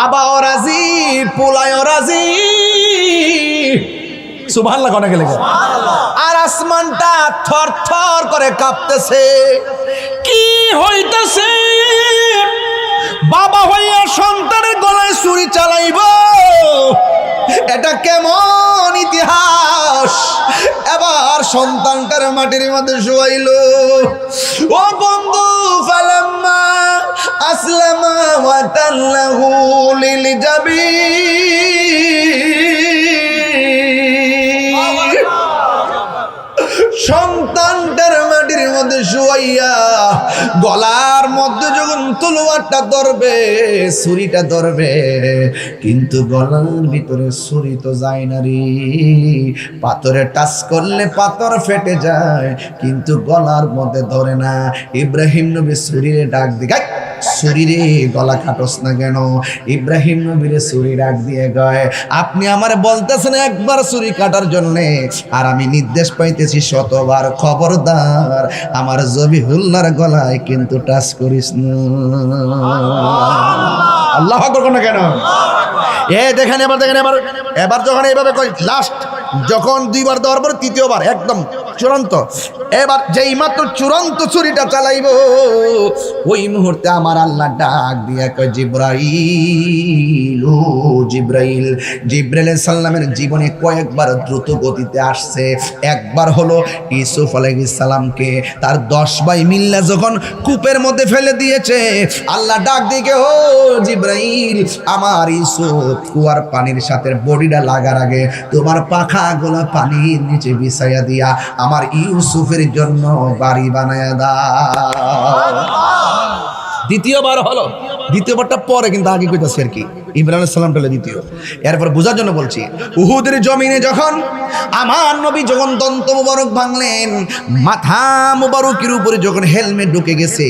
আবাও রাজি, পোলায়ও রাজি। সুবহানাল্লাহ কোনে গেলে আর আসমানটা থর থর করে কাঁপতেছে। কি হইতেছে? বাবা হইয়া সন্তানের গলায় ছুরি চালাইব, এটা কেমন ইতিহাস? এবার সন্তানটার মাটির মধ্যে শোয়াইল। ও বন্ধু, ফালাম্মা আসলামা ওয়া তাল্লাহু লিল জাবিন, সন্তানটার মাটির মধ্যে শুয়াইয়া গলার মধ্যে যখন তলোয়ারটা ধরবে, ছুরিটা ধরবে, কিন্তু গলার ভিতরে ছুরি তো যায় না রে। পাথরে টাচ করলে পাথর ফেটে যায়, কিন্তু গলার মধ্যে ধরে না। ইব্রাহিম নবী ছুরিরে ডাক দিকে, ছুরিরে গলা কাটস না কেন? ইব্রাহিম নবীরে ছুরি ডাক দিয়ে গয়, আপনি আমারে বলতেছেন একবার ছুরি কাটার জন্যে, আর আমি নির্দেশ পাইতেছি শতবার। খবরদার আমার জবিহুল্লাহর গলায় কিন্তু টাচ করিস না। আল্লাহু আকবার কোন কেন? দেখেন এবার, দেখেন এবার যখন এইভাবে কই, লাস্ট যখন দুইবার দেওয়ার পর তৃতীয়বার একদম চূড়ান্ত, এবার যেই মাত্র চূড়ান্ত ছুরিটা চালাইব, ওই মুহূর্তে আমার আল্লাহ ডাক দিয়া কয়, জিব্রাইল, ও জিব্রাইল। জিব্রাইল সাল্লামের জীবনে কয়েকবার দ্রুত গতিতে আসছে। একবার হলো ইউসুফ আলাইহিস সালামকে তার 10 ভাই মিল্লা যখন কূপের মধ্যে ফেলে দিয়েছে, আল্লাহ ডাক দিকে, ও জিব্রাইল, আমার ইউসুফ কুয়ার পানির সাথে বডিটা লাগার আগে তোমার পাখাগুলো পানির নিচে বিছাইয়া দিয়া আমার ইউসুফের জন্য বাড়ি বানায়া দাও। দ্বিতীয়বার হলো, দ্বিতীয়বারটা পরে, কিন্তু আগে কইতাছে আর কি, ইব্রাহিম আলাইহিস সালাম বলে দ্বিতীয়। এরপর বোঝার জন্য বলছি, উহুদের জমিনে যখন আমার নবী যখন দন্ত মুবারক ভাঙলেন, মাথা মুবারকের উপরে যখন হেলমেট ঢুকে গেছে,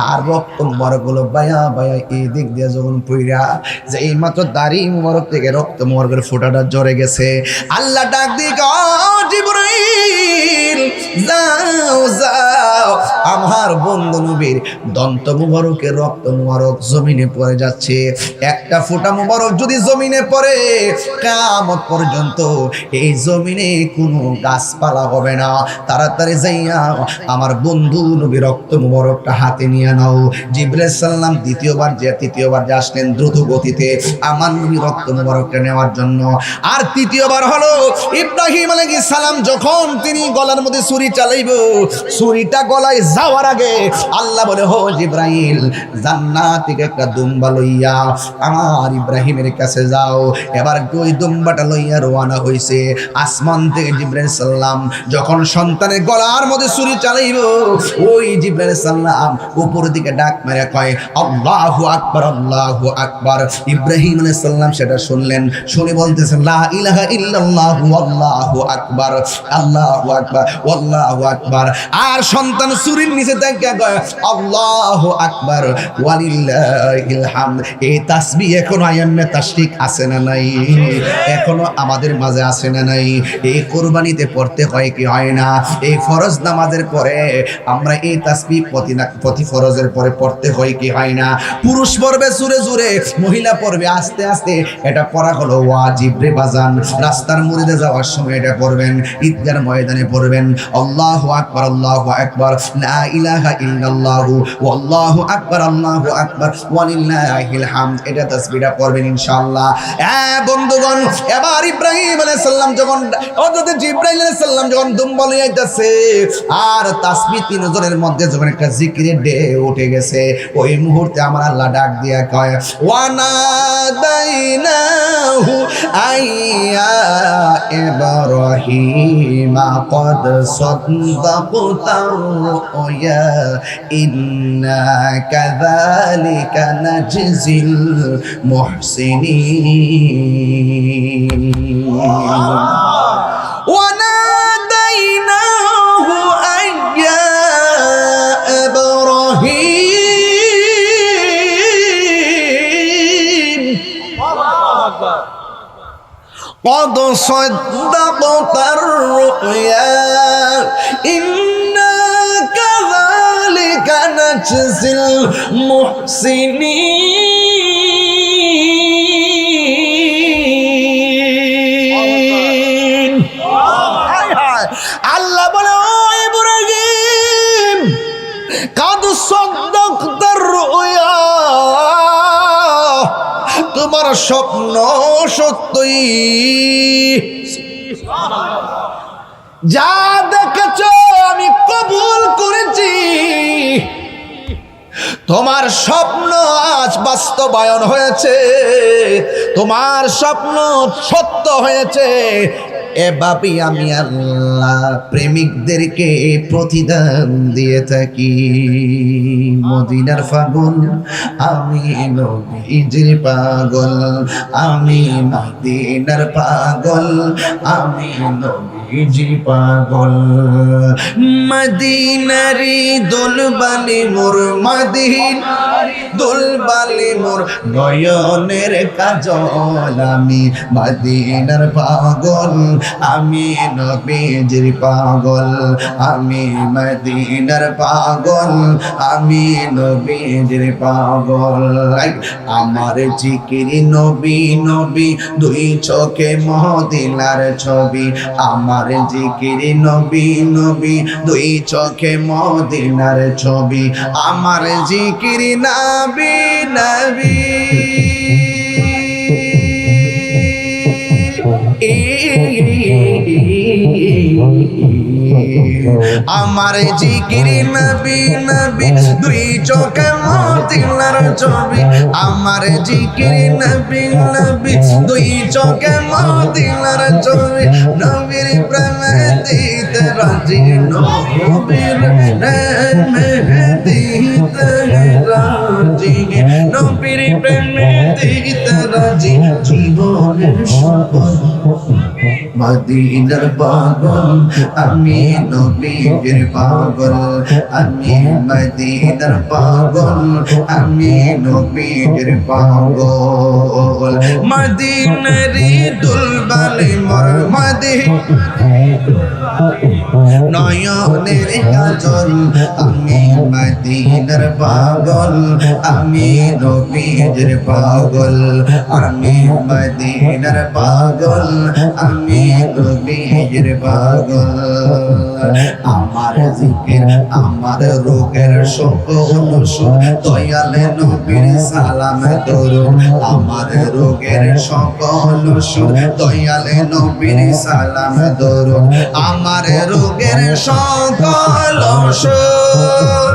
আর রক্ত মুবারক গুলো বায়া বায়া এই দিক দিয়ে যখন পইরা যে এই মাত্র দাড়ি মুবারক থেকে রক্ত মুবারকের ফোঁটাটা ঝরে গেছে, আল্লাহ ডাক দিয়ে, ও জিবরাইল, যাও যাও, আমার বন্ধু নবীর দন্ত মুবারকের রক্ত মুবারক জমিনে পড়ে যাচ্ছে। একটা ফোঁটা মুবারক যদি জমিনে পড়ে, কিয়ামত পর্যন্ত এই জমিনে কোনো গাছপালা হবে না। তাড়াতাড়ি যাইয়া আমার বন্ধু নবী রক্ত মুবারকটা হাতে নিয়ে নাও। জিবরাইল সাল্লাম তৃতীয়বার যে আসলেন দ্রুত গতিতে আমার নবী রক্ত মুবারকটা নেওয়ার জন্য। আর তৃতীয়বার হলো ইব্রাহিম আলাইহিস সালাম যখন তিনি গলার মধ্যে ছুরি চালাইব, ছুরিটা গলায় যাওয়ার আগে আল্লাহ বলে, হো জিবরাইল, জান্নাত থেকে একটা দুম্বা লইয়া আমার ইব্রাহিমের কাছে যাও। এবার ওই দুম্বাটা লইয়া রওনা হইছে। আসমান থেকে জিবরাইল সাল্লাম যখন সন্তানের গলার মধ্যে ছুরি চালাইব, ওই জিবরাইল সাল্লাম উপর দিকে ডাক মেরে কয়, আল্লাহু আকবার, আল্লাহু আকবার। ইব্রাহিম আলাইহিস সালাম সেটা শুনলেন, শুনে বলতেছেন, লা ইলাহা ইল্লাল্লাহু আল্লাহু আকবার, আল্লাহু আকবার, আল্লাহু আকবার। আর সন্তান ছুরির নিচে থেকে কয়, আল্লাহু আকবার ওয়ালিল্লাহিল হামদ। এই তাসবিহ এখনো আয়ামে তাশরিক আছে না নাই? এখনো আমাদের মাঝে আছে না নাই? এই কুরবানিতে পড়তে হয় কি হয় না? এই ফরজ নামাজের পরে আমরা এই তাসবিহ প্রতি ফরজের পরে পড়তে হয় কি হয় না? পুরুষ পড়বে জোরে জোরে, মহিলা পড়বে আস্তে আস্তে। এটা পড়া হলো ওয়াজিব রে বাজান। রাস্তার মুরিদে যাওয়ার সময় এটা পড়বেন, ঈদগার ময়দানে পড়বেন, আল্লাহু আকবার, আল্লাহু আকবার, লা ইলাহা ইল্লাল্লাহু আল্লাহু আকবার, আল্লাহু আকবার ওয়ালিল্লাহিল হামদ। এটা তাসবিহটা পড়বেন ইনশাআল্লাহ। বন্ধুগণ, এবার ইব্রাহিম আলাইহিস সালাম যখন, হযরত জিবরাইল আলাইহিস সালাম যখন দুম্বা লইয়া আইতাছে, আর তাসবিহ তিনজনের মধ্যে যখন একটা জিকিরের ডে উঠে গেছে, ওই মুহূর্তে আমার আল্লাহ ডাক দিয়া কয়, ওয়ানাদাইনাহু আইয়া ইব্রাহিম قد صدقت الرؤيا إنا كذلك نجزي المحسنين وناديناه أن يا إبراهيم قد صدقت الرؤيا إنا كذلك نجزي المحسنين তোমার স্বপ্ন সত্যই, যা দেখেছ আমি কবুল করেছি। তোমার স্বপ্ন আজ বাস্তবায়ন হয়েছে, তোমার স্বপ্ন সত্য হয়েছে। এভাবেই আমি আল্লাহ প্রেমিকদেরকে প্রতিদান দিয়ে থাকি। মদিনার পাগল আমি, নবীজির পাগল আমি, মদিনার পাগল আমি, নবীজির পাগল। মদিনারি দোলবালি মোর, মদিনারি দোলবালি মোর, নয়নের কাজল আমি, মদিনার পাগল আমি, নবীজির পাগল আমি, মদিনার পাগল আমি, নবীজির পাগল। আমার জিকির নবী নবী, দুই চোখে মদিনার ছবি। আমার জিকির নবী নবী, দুই চোখে মদিনার ছবি। আমার জিকির নবী নবী, আমার জিকির নবী নবী, দুই চোখে মদিনার ছবি। আমার জিকির নবী নবী, দুই চোখে মদিনার ছবি। নবীর প্রেমে দিতে রাজি, নবীর প্রেমে দিতে রাজি, নবীর প্রেমে দিতে রাজি। জীবনের সফল মদিনার পাগল আমি, নবীজির পাগল আমি, মদিনার পাগল আমি, নবীজির পাগল। মদিনারি দুলবালি মোর, নয়নের কাজল আমি, মদিনার পাগল আমি, নবীজির পাগল আমি, মদিনার পাগল আমি, নবীজির পাগল। আমার জিকির আমার রোগের সকল সুখ, দয়ালে নবীর সালাম দরুদ। আমার রোগের সকল সুখ, দয়ালে নবীর সালাম দরুদ। আমার রোগের সকল সুখ,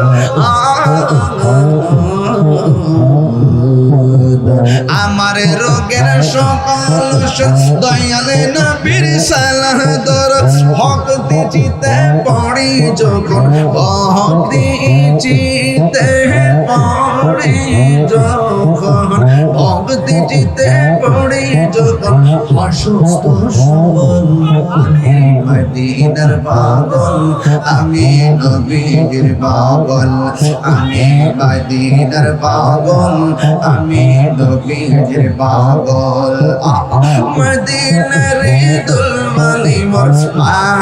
আমার রোগের সকল সুখ, দয়ালে নবীর সালাম দরুদ। হক দিতে পড়ি যখন, হক দিতে পড়ি যখন, হক দিতে পড়ি যখন, অসুস্থ সবল আমি, মদিনার পাগল আমি, নবীজির পাগল আমি, মদিনার পাগল আমি, নবীজির পাগল। মদিনারি দুলবালি মোর,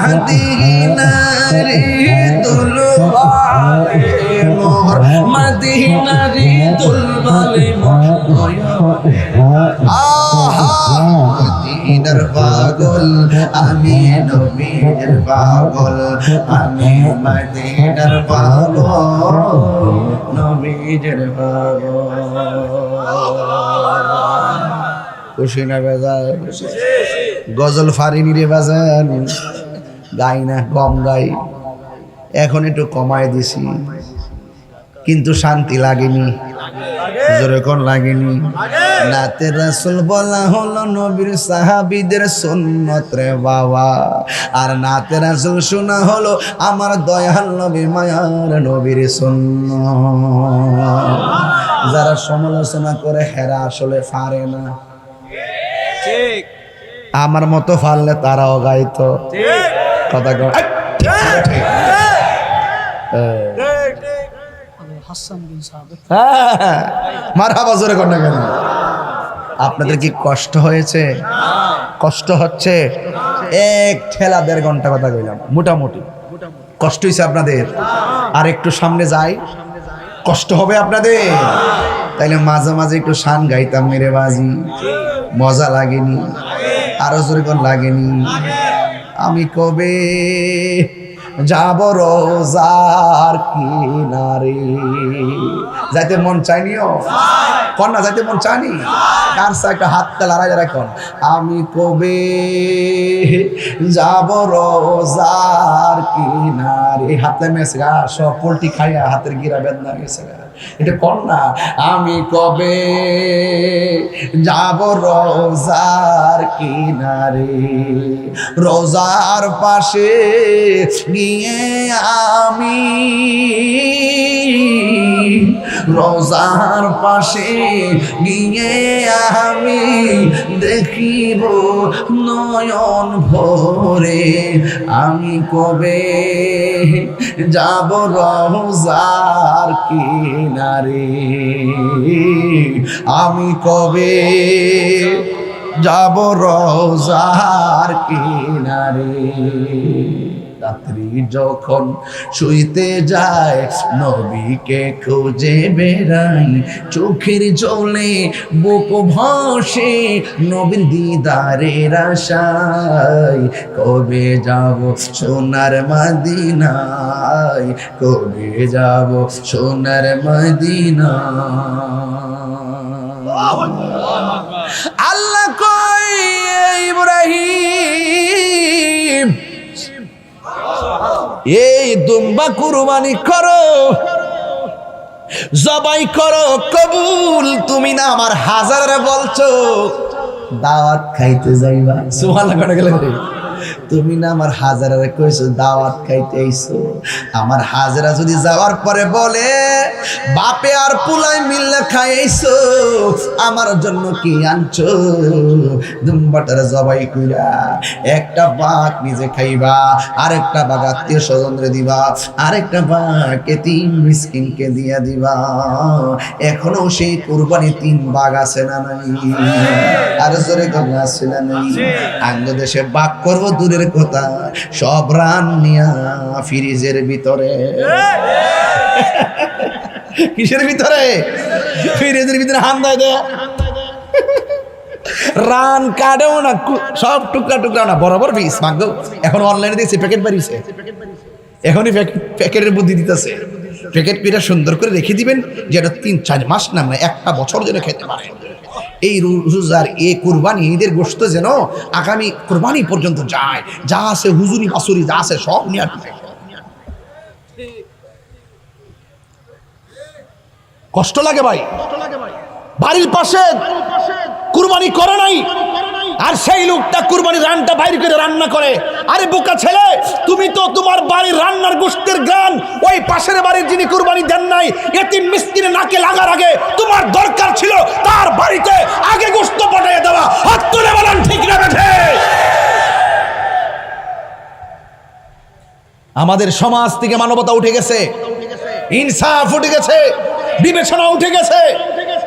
মদিনারি দুলবালি মোর, মদিনারি দুলবালি মোর। মদিনার পাগল আমি, নবীজির পাগল আমি, মদিনার পাগল নবীজির পাগল। খুশি না বেজার? গজল ফারিনি রে বাজান, গাই না, কম গাই। এখন একটু কমায় দিছি, কিন্তু শান্তি লাগেনি, যেরকম লাগেনি। নাতে রাসূল বলা হলো নবীর সাহাবীদের সুন্নত রে বাবা, আর নাতে রাসূল শোনা হলো আমার দয়াল নবী মায়ার নবীর সুন্নত। যারা সমালোচনা করে হেরা আসলে পারে না, ঠিক। আমার মতো পারলে তারাও গাইতো, কথা কয় ঠিক। মারহাবা জোরে কর না কেন? আপনাদের কি কষ্ট হয়েছে? কষ্ট হচ্ছে? এক ঠেলা 1.5 ঘন্টা কথা কইলাম, মোটামুটি কষ্ট হয়েছে আপনাদের। আর একটু সামনে যাই, কষ্ট হবে আপনাদের। তাইলে মাঝে মাঝে একটু শান গাইতাম মেরে বাজি, মজা লাগেনি? আরো জোরে কোন লাগেনি? আমি কবে যাব রোজার কিনারে। যাইতে মন চাইনিও কন্যা, যাইতে মন চাইনি? কার সা একটা হাতটা লড়াই রাখুন। আমি কবে যাব রোজার কিনারে। হাতে মেসে সব পোল্ট্রি খাইয়া হাতের গিরা বেদনা গেছে। এটা কন্যা, আমি কবে যাব রোজার কিনারে, রোজার পাশে গিয়ে আমি, রোজার পাশে গিয়ে আমি দেখিব নয়ন ভরে। আমি কবে যাব রোজার কিনারে, আমি কবে যাব রোজার কিনারে। রাত্রি যখন শুইতে যায় নবীকে খুঁজে বেড়াই, চোখের জলে বুক ভাসে নবীর দিদারের আশায়। কবে যাব সোনার মদিনায়, কবে যাব সোনার মদিনায়। আল্লাহ কই ইব্রাহিম, এই দুম্বা কুরবানি করো, জবাই করো, কবুল। তুমি না আমার হাজারে বলছো দাওয়াত খাইতে যাইবা, সুবহানাল্লাহ করে গেলে। তুমি না আমার হাজারে কইছো দাওয়াত খাইতে আইছো। আমার হাজারা যদি যাওয়ার পরে বলে বাপে আর পুলাই মিললে খাইছো, আমার জন্য কি আনছো? দুম্বাটার জবাই কইরা একটা বাঘ নিজে খাইবা, আরেকটা বাঘ আত্মীয় স্বজনরে দিবা, আরেকটা বাঘ এতিম মিসকিনকে দিয়া দিবা। এখনো সেই কুরবানি 3 বাঘ আছে না নাই? আর জোরে কথা আছে না নাই? আঙ্গ দেশে বাঘ করবো দূরের কথা, সব রান নিয়া ফ্রিজের ভিতরে। কিসের ভিতরে? ফ্রিজের ভিতরে হান্দায় দে। রান কাটেও না, সব টুকরা টুকরা না, বরাবর পিস মাগো। এখন অনলাইনে দিয়েছে প্যাকেট বাড়িছে, এখনই প্যাকেটের বুদ্ধি দিতেছে। প্যাকেট পিটা সুন্দর করে রেখে দিবেন, যেটা 3-4 মাস না, 1 বছর যেন খেতে পারে। এই রোজার এই কুরবানি ঈদের গোশত যেন আগামী কুরবানি পর্যন্ত যায়। যা আছে হুজুরি বাসুরি যা আছে সব নিয়ে আসবে। কষ্ট লাগে ভাই, বাড়ির পাশে কুরবানি করে নাই, আর সেই লোকটা কুরবানি রানটা বাইরে করে রান্না করে। আরে বোকা ছেলে, তুমি তো তোমার বাড়ির রান্নার গোশতের গান ওই পাশের বাড়ির যিনি কুরবানি দেন নাই এতিম মিসকিনে নাকে লাগার আগে তোমার দরকার ছিল তার বাড়িতে আগে গোশত পাঠিয়ে দেওয়া। হাত তুলে বলেন ঠিক না বেঠে? আমাদের সমাজ থেকে মানবতা উঠে গেছে, ইনসাফ উঠে গেছে, বিবেচনা উঠে গেছে।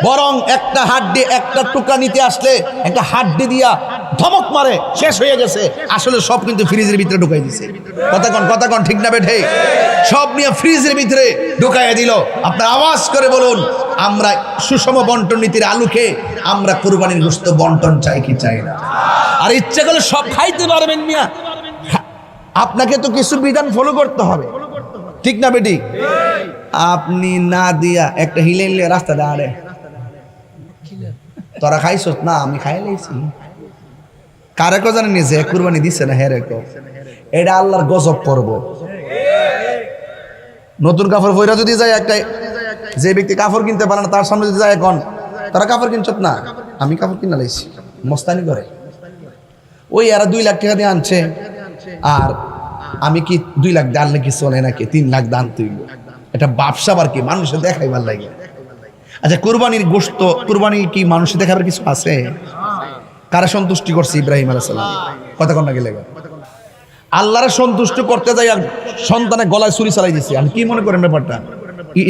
বরং একটা হাড্ডি একটা টুকরা নিতে আসলে একটা হাড্ডি দিয়া ধমক মারে, শেষ হয়ে গেছে। আসলে সব কিন্তু ফ্রিজের ভিতরে ঢুকাই দিছে। কথা কন ঠিক না বেঠে? সব নিয়ে ফ্রিজের ভিতরে ঢুকাইয়া দিল। আপনার আওয়াজ করে বলুন, আমরা সুষম বন্টন নীতির আলোকে আমরা কুরবানির গোশত বন্টন চাই কি চাই না? আর ইচ্ছা করলে সব খাইতে পারবেন মিয়া, আপনাকে তো কিছু বিধান ফলো করতে হবে, ঠিক না বেটি? আপনি না দিয়া একটা হিলে হিলে রাস্তা দাঁড়ে, তোরা খাইছ না, আমি খাই লাইছি। কারে কো জানেন যে কুরবানি দিছে না, হেরে কো এটা আল্লাহর গজব করব। নতুন কাপড় পয়রা যদি যায় একটা, যে ব্যক্তি কাপড় কিনতে পারে না তার সামনে যদি যায় এখন তারা কাপড় কিনছত না, আমি কাপড় কিনা লাইছি, মস্তানি করে। ওই এরা 2 লাখ টাকা দিয়ে আনছে, আর আমি কি 2 লাখ দান নাকি চলে নাকি 3 লাখ দান তুইল। এটা ব্যবসা আর কি, মানুষের দেখাইবার লাগে। আচ্ছা, কুরবানির গোশত, কুরবানি কি মানুষের দেখাবার কিছু আছে? কারা সন্তুষ্টি করছে? ইব্রাহিম আলাইহিস সালাম। কথা কন না গেলে আল্লাহরে সন্তুষ্ট করতে যাই আর সন্তানের গলায় ছুরি চালাই দিছে। আমি কি মনে করেন ব্যাপারটা?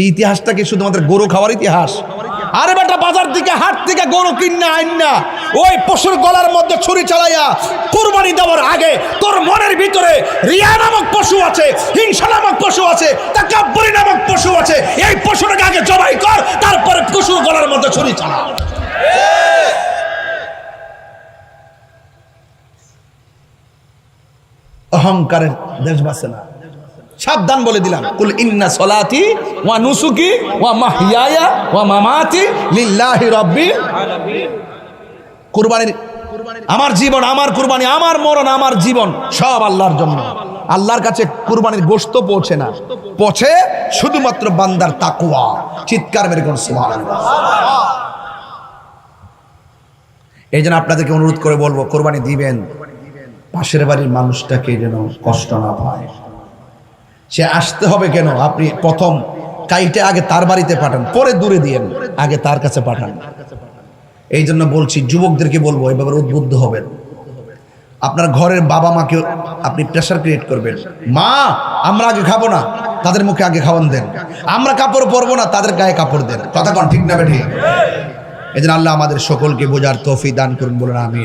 এই ইতিহাসটা কি শুধুমাত্র গরু খাওয়ার ইতিহাস? আরে বেটা, বাজার থেকে হাট থেকে গরু কিনা আইন না, ওই পশুর গলার মধ্যে ছুরি চালাইয়া কুরবানি দেওয়ার আগে তোর মনের ভিতরে রিয়া নামক পশু আছে, হিংসা নামক পশু আছে, তাকাব্বুরি নামক পশু আছে। এই পশুটাকে আগে জবাই কর, তারপরে পশুর গলার মধ্যে ছুরি চালা। অহংকারের দেশ বাঁচে না, সাবধান বলে দিলাম, কুল ইন্না সলাতি ওয়া নুসুকি ওয়া মাহইয়ায়া ওয়া মামাতি লিল্লাহি রাব্বিল আলামিন। কুরবানির আমার জীবন, আমার কুরবানি, আমার মরণ, আমার জীবন সব আল্লাহর জন্য। আল্লাহর কাছে কুরবানির গোশত পৌঁছে না, পৌঁছে শুধুমাত্র বান্দার তাকওয়া। চিৎকার মেরে কোন সুবহানাল্লাহ। এই জন্য আপনাদেরকে অনুরোধ করে বলবো, কোরবানি দিবেন, পাশের বাড়ির মানুষটাকে যেন কষ্ট না পায়। সে আসতে হবে কেন? আপনি প্রথম কাইটে আগে তার বাড়িতে পাঠান, পরে দূরে দিয়েন, আগে তার কাছে পাঠান। এই জন্য বলছি, যুবকদেরকে বলবো এই ব্যাপারে উদ্বুদ্ধ হবেন। আপনার ঘরের বাবা মাকে আপনি প্রেশার ক্রিয়েট করবেন, মা আমরা আগে খাবো না, তাদের মুখে আগে খাওয়ান দেন। আমরা কাপড় পরবো না, তাদের গায়ে কাপড় দেন। কথা কোন ঠিক না বেঠিক? এই জন্য আল্লাহ আমাদের সকলকে বোঝার তৌফিক দান করুন, বলেন আমিন।